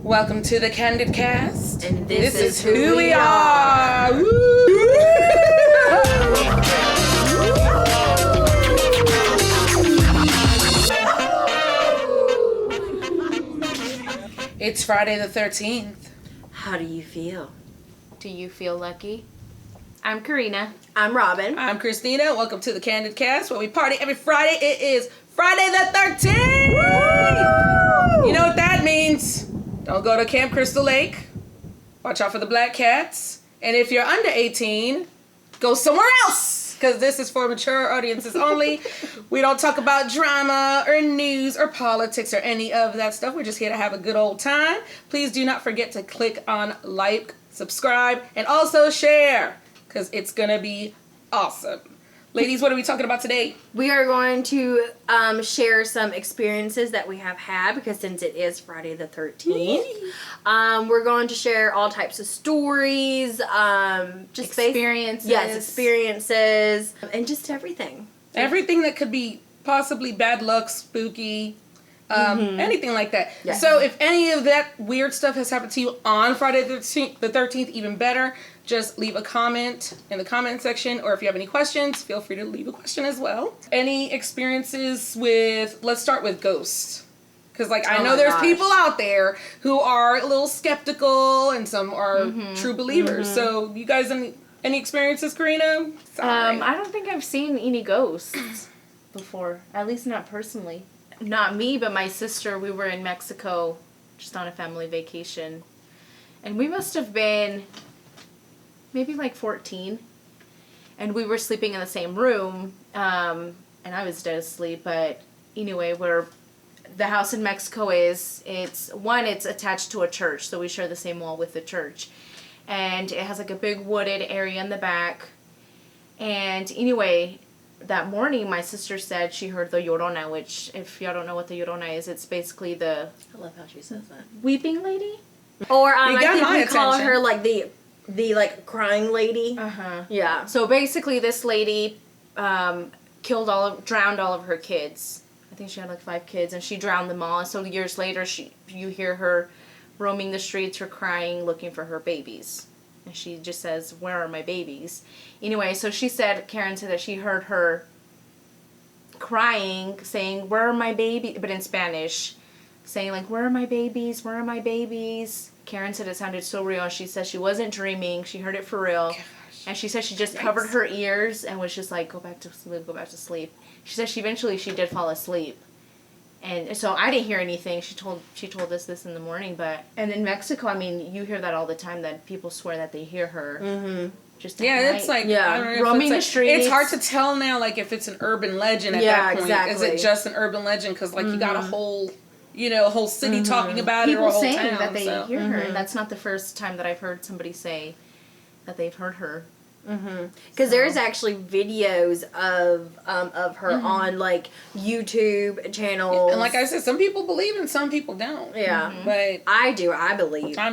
Welcome to the Candid cast. And this is who we are. It's Friday the 13th. How do you feel? Do you feel lucky? I'm Karina. I'm Robin. I'm Christina. Welcome to the Candid cast, where we party every Friday. It is Friday the 13th. Woo! You know what that means? Don't go to Camp Crystal Lake. Watch out for the black cats. And if you're under 18, go somewhere else, because this is for mature audiences only. We don't talk about drama or news or politics or any of that stuff. We're just here to have a good old time. Please do not forget to click on like, subscribe, and also share, because it's going to be awesome. Ladies, what are we talking about today? We are going to share some experiences that we have had, because since it is Friday the 13th, we're going to share all types of stories, just experiences. Experiences, and just everything. Everything that could be possibly bad luck, spooky, anything like that. Yes. So if any of that weird stuff has happened to you on Friday the 13th, even better, just leave a comment in the comment section, or if you have any questions, feel free to leave a question as well. Any experiences with, let's start with ghosts. Because, I know there's people out there who are a little skeptical, and some are true believers. So, you guys, any experiences, Karina? Sorry. I don't think I've seen any ghosts before. At least not personally. Not me, but my sister. We were in Mexico just on a family vacation. And we must have been maybe 14. And we were sleeping in the same room. And I was dead asleep. But anyway, where the house in Mexico is, it's attached to a church. So we share the same wall with the church. And it has a big wooded area in the back. And anyway, that morning my sister said she heard the Llorona, which, if y'all don't know what the Llorona is, it's basically the... I love how she says that. Weeping lady? Or I think we call attention. her the crying lady. Uh-huh. Yeah. So basically this lady drowned all of her kids. I think she had 5 kids, and she drowned them all. And so years later, you hear her roaming the streets or crying, looking for her babies. And she just says, "Where are my babies?" Anyway, so Karen said that she heard her crying, saying, "Where are my babies?" But in Spanish, saying "Where are my babies? Where are my babies?" Karen said it sounded so real. She said she wasn't dreaming. She heard it for real. Gosh. And she said she just covered her ears and was just go back to sleep, go back to sleep. She said she did fall asleep. And so I didn't hear anything. She told us this in the morning, and in Mexico, you hear that all the time, that people swear that they hear her. Mm-hmm. Just at night. It's I don't know, roaming the streets. It's hard to tell now, if it's an urban legend at that point. Exactly. Is it just an urban legend? Because you got a whole city talking about it, or a whole saying town, that they hear her, and that's not the first time that I've heard somebody say that they've heard her. Because there's actually videos of her on YouTube channels. And like I said, some people believe and some people don't. Yeah. But I do. I believe. I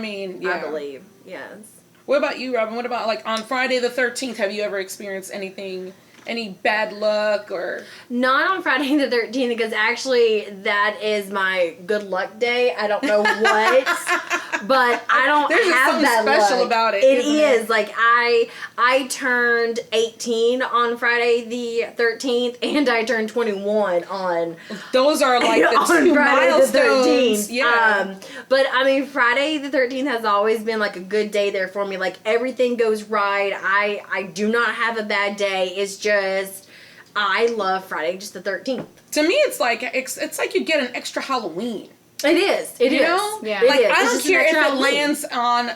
believe. Yes. What about you, Robin? What about on Friday the 13th? Have you ever experienced anything? Any bad luck or? Not on Friday the 13th, because actually that is my good luck day. I don't know what, but I don't There's have that something special luck. about it. It is. I turned 18 on Friday the 13th, and I turned 21 on. Those are the on two Friday milestones. the 13th. Yeah. But Friday the 13th has always been a good day there for me. Everything goes right. I do not have a bad day. It's just I love Friday just the 13th. To me, it's like you get an extra Halloween. It is. It is. You know? Yeah. It I is. don't care if it lands on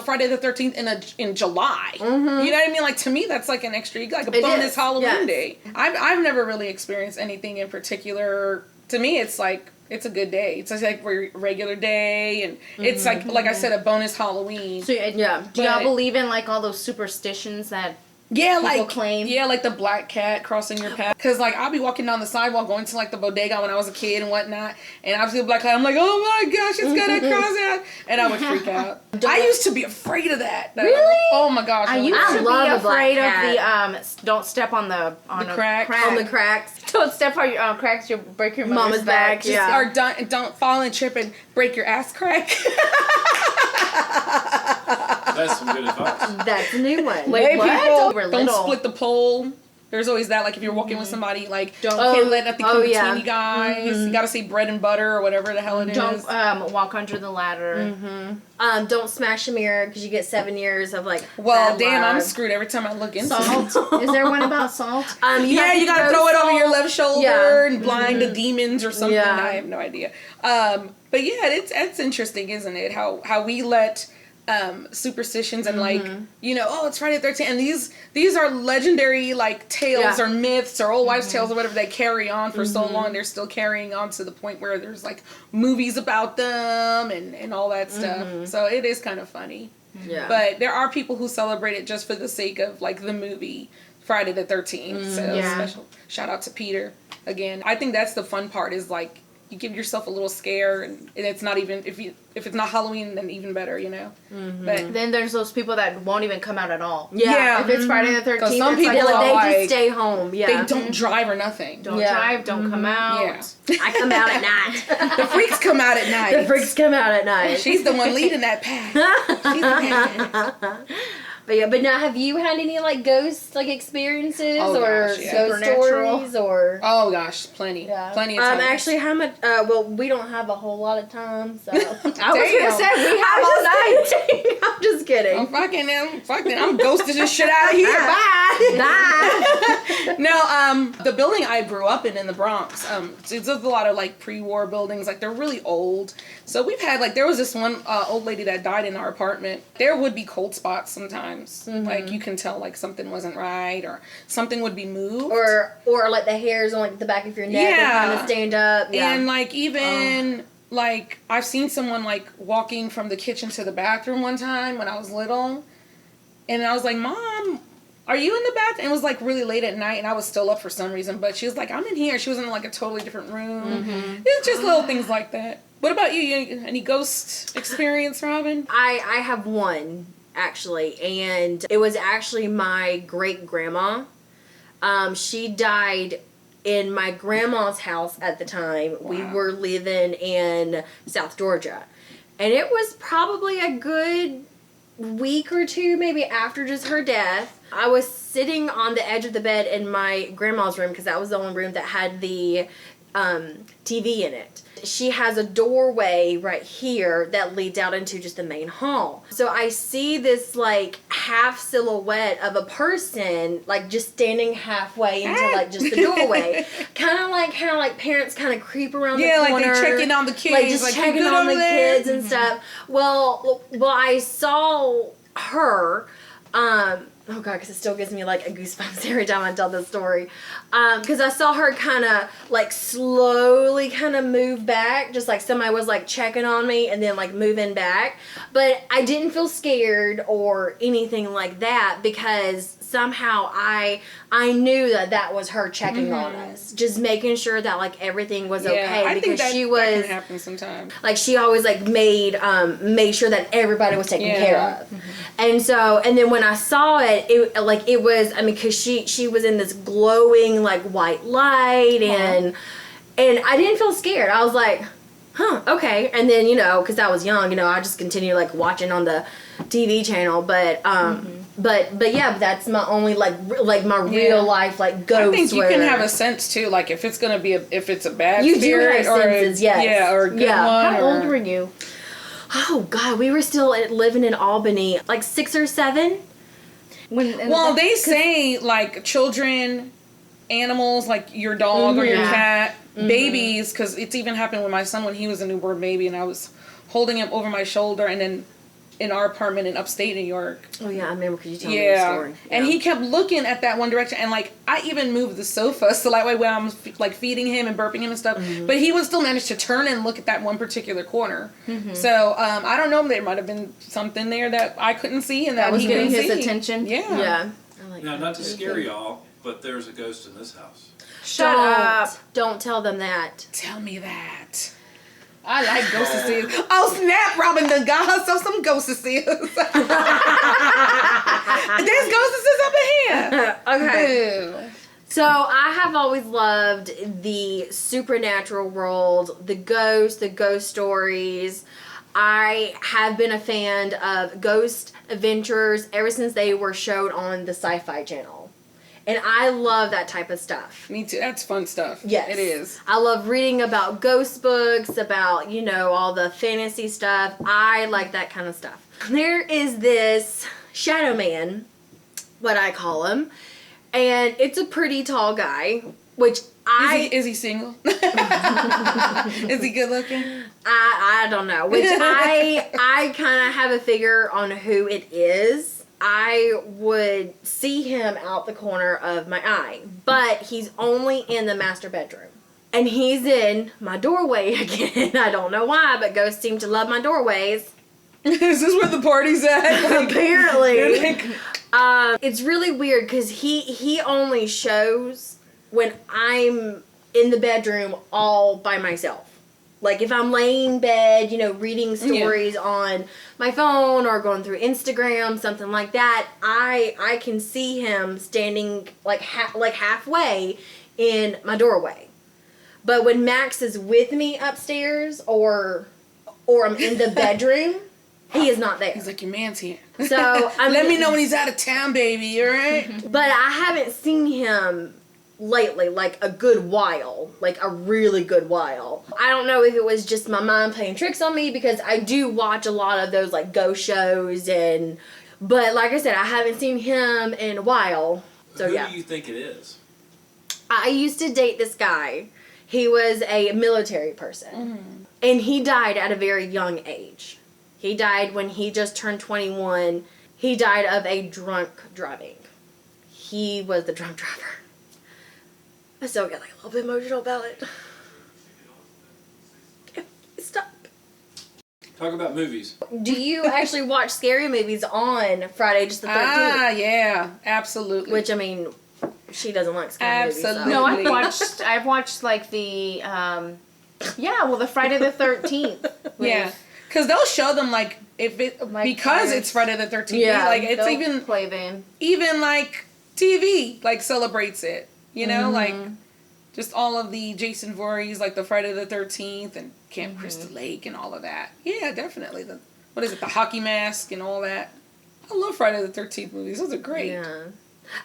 Friday the 13th in July. You know what I mean? To me, that's an extra, a bonus Halloween day. I've never really experienced anything in particular. To me, it's it's a good day. It's a regular day, and it's like I said, a bonus Halloween. So do y'all believe in all those superstitions that Yeah, people like claim. Yeah, like the black cat crossing your path. Because like I'll be walking down the sidewalk going to like the bodega when I was a kid and whatnot, and I see a black cat. I'm like, oh my gosh, it's gonna cross out, and I would freak out. I used to be afraid of that. Really? Oh my gosh. I used I to love be a black afraid of cat. the don't step on the crack. On the cracks. Don't step on your cracks. You'll break your Mama's back, Just- yeah. Or don't fall and trip and break your ass crack. That's some good advice. That's a new one. Wait, Hey, what? people, We're don't little. split the pole. There's always that, like if you're walking with somebody, like Don't- can't let nothing come between yeah. you guys. You gotta say bread and butter or whatever the hell it is. Don't walk under the ladder. Don't smash a mirror because you get 7 years of like. Well, bad damn, I'm luck. screwed every time I look into it. Salt. Is there one about salt? You gotta throw it over your left shoulder Yeah. and blind the demons or something. Yeah. I have no idea. But yeah, it's interesting, isn't it? How we let superstitions and like it's Friday the 13th, and these are legendary like tales Yeah. or myths or old wives' tales or whatever they carry on for so long. They're still carrying on to the point where there's like movies about them and all that stuff. So it is kind of funny. Yeah. But there are people who celebrate it just for the sake of like the movie Friday the 13th. So Yeah. special shout out to Peter again. I think that's the fun part is like you give yourself a little scare and it's not even if it's not Halloween then even better, But Then there's those people that won't even come out at all. Yeah. If it's Friday the 13th, some it's people like, are They like- just stay home. Yeah. they don't drive or nothing. don't Yeah. drive, don't come out. Yeah. I come out at night. The freaks come out at night. The freaks come out at night. She's the one leading that pack. She's the pack. But now have you had any like ghost like experiences Oh, or gosh, yeah. ghost Supernatural. stories or? Oh gosh, plenty. Yeah. Plenty of times. Actually, how much? Well, we don't have a whole lot of time, so. I was Damn. gonna say we have all night. I'm just kidding. I'm I'm ghosting this shit out of here. Bye. Bye. No, the building I grew up in the Bronx, it's a lot of like pre-war buildings, like they're really old. So we've had like, there was this one old lady that died in our apartment. There would be cold spots sometimes. Like you can tell like something wasn't right or something would be moved. or like the hairs on like the back of your neck Yeah. and kind of stand up. Yeah. And like even like I've seen someone like walking from the kitchen to the bathroom one time when I was little. And I was like, Mom, are you in the bathroom? It was like really late at night and I was still up for some reason, but she was like, I'm in here. She was in like a totally different room. It's just little things like that. What about you? Any ghost experience, Robin? I have one actually, and it was actually my great grandma. She died in my grandma's house at the time. Wow. We were living in South Georgia, and it was probably a good week or two maybe after just her death. I was sitting on the edge of the bed in my grandma's room because that was the only room that had the TV in it. She has a doorway right here that leads out into just the main hall. So I see this like half silhouette of a person like just standing halfway into like just the doorway. kind of like how like parents kind of creep around the corner. Yeah, like they're checking on the kids. Like just like, you checking good on the over there? kids and stuff. Well, I saw her. Oh god, because it still gives me like a goosebumps every time I tell this story. Because I saw her kind of like slowly kind of move back, just like somebody was like checking on me and then like moving back. But I didn't feel scared or anything like that because somehow I knew that was her checking on us, just making sure that like everything was okay I because think that, she that was can happen sometimes. like she always like made sure that everybody was taken care of. And so and then when I saw it was because she was in this glowing like white light and I didn't feel scared. I was like, huh, okay. And then because I was young, I just continued like watching on the TV channel, but But yeah, that's my only like my real life like ghost. I think you can where- have a sense too, like if it's gonna be if it's a bad You do spirit have or senses, yes. yeah, or a good Yeah. one. How or, old were you? Oh God, we were still living in Albany, like 6 or 7. Well, they say like children, animals, like your dog or your Yeah. cat, babies, because it's even happened with my son when he was a newborn baby, and I was holding him over my shoulder, and then in our apartment in upstate New York. Oh yeah, I remember because you told me the Yeah, story. and Yeah. he kept looking at that one direction, and like I even moved the sofa so that way when I'm like feeding him and burping him and stuff, but he would still manage to turn and look at that one particular corner. So I don't know, there might have been something there that I couldn't see and that was he getting couldn't his see. attention. Yeah. Yeah. I'm like Now, that. not to scare y'all, but there's a ghost in this house. Shut up. Don't tell them that. Tell me that. I like ghostesses. Oh snap! Robin done got herself some ghostesses. There's ghostesses up in here. Okay. Boo. So I have always loved the supernatural world, the ghost stories. I have been a fan of ghost adventures ever since they were showed on the Sci-Fi Channel. And I love that type of stuff. Me too. That's fun stuff. Yes. It is. I love reading about ghost books, about, all the fantasy stuff. I like that kind of stuff. There is this shadow man, what I call him, and it's a pretty tall guy, which Is he single? Is he good looking? I don't know, which I kind of have a figure on who it is. I would see him out the corner of my eye, but he's only in the master bedroom. And he's in my doorway again. I don't know why, but ghosts seem to love my doorways. Is this where the party's at? Apparently. Like, It's really weird because he only shows when I'm in the bedroom all by myself. Like if I'm laying in bed, reading stories on my phone or going through Instagram, something like that, I can see him standing like halfway in my doorway. But when Max is with me upstairs or I'm in the bedroom, he is not there. he's like, your man's here. So Let me know when he's out of town, baby. All right. But I haven't seen him lately, like a good while, like a really good while. I don't know if it was just my mind playing tricks on me because I do watch a lot of those like ghost shows but like I said, I haven't seen him in a while. So Who yeah. do you think it is? I used to date this guy. He was a military person. And he died at a very young age. He died when he just turned 21. He died of a drunk driving. He was the drunk driver. I still get like a little bit emotional about it. Stop. Talk about movies. Do you actually watch scary movies on Friday just the 13th? Ah, yeah, absolutely. Which, I mean, she doesn't like scary movies. Absolutely. No, I've watched like the, the Friday the 13th. Yeah, because they'll show them like if it Like because fires. it's Friday the 13th. Yeah, like it's They'll even play them. like TV like celebrates it. Like just all of the Jason Voorhees, like the Friday the 13th and Camp Crystal Lake and all of that. Yeah, definitely. The Hockey Mask and all that. I love Friday the 13th movies. Those are great. Yeah.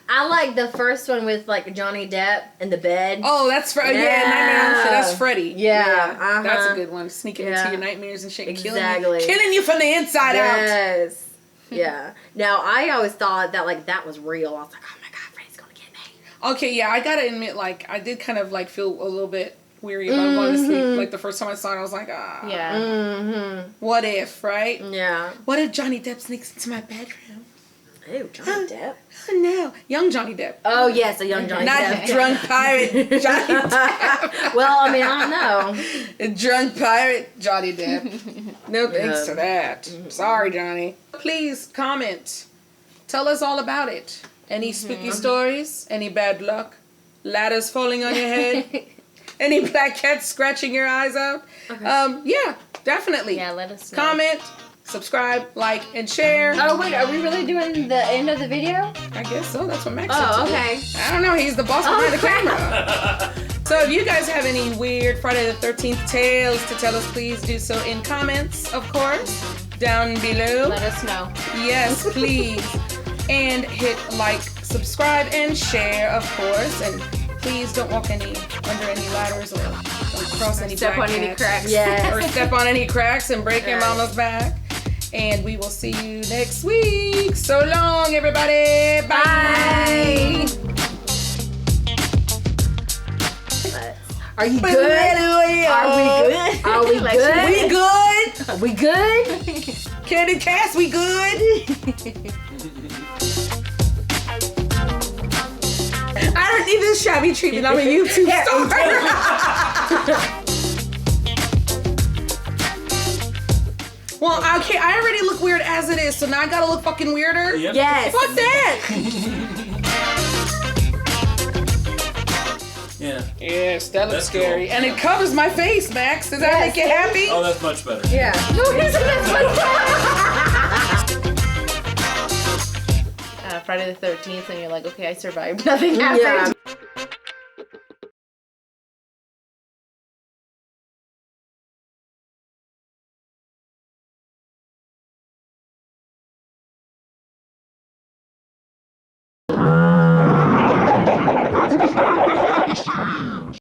I like the first one with like Johnny Depp in the bed. Oh, that's Nightmare on Elm Street. That's Freddy. Yeah, That's a good one. Sneaking into Yeah. your nightmares and shit, and Exactly. killing you from the inside out. Yes. Yeah. Now, I always thought that like that was real. I was like, oh my God, Freddy's gonna get me. Okay, yeah, I gotta admit, like, I did kind of like feel a little bit weary about going to sleep. Like the first time I saw it, I was like, Yeah. Mm-hmm. what if, right? Yeah. What if Johnny Depp sneaks into my bedroom? Ew, Johnny Depp. Oh no, young Johnny Depp. Oh yes, a young Johnny Not Depp. drunk pirate Johnny Depp. Well, I mean, I don't know. Drunk pirate Johnny Depp. No thanks to that. Sorry, Johnny. Please comment. Tell us all about it. Any spooky stories? Any bad luck? Ladders falling on your head? Any black cats scratching your eyes out? Okay. Yeah, definitely. Yeah, let us know. Comment, subscribe, like, and share. Oh wait, are we really doing the end of the video? I guess so. That's what Max said Oh, to do. okay. I don't know. He's the boss behind the crap. camera. So if you guys have any weird Friday the 13th tales to tell us, please do so in comments, of course, down below. Let us know. Yes, please. And hit like, subscribe, and share, of course. And please don't walk under any ladders or cross any Step black on any cats. cracks. Yes. Or step on any cracks and break your mama's back. And we will see you next week. So long, everybody. Bye. Are you good? Are we good? Are we Like, good? We good. Are we good? Candid Cast, we good. I don't need this shabby treatment. I'm a YouTube star. Well, okay, I already look weird as it is, so now I gotta look fucking weirder? Yep. Yes. Fuck that! Yeah. Yes, that looks That's cool. scary. And it covers my face, Max. Does that make you happy? Oh, that's much better. Yeah. Friday the 13th, and you're like, okay, I survived. Nothing happened. Yeah.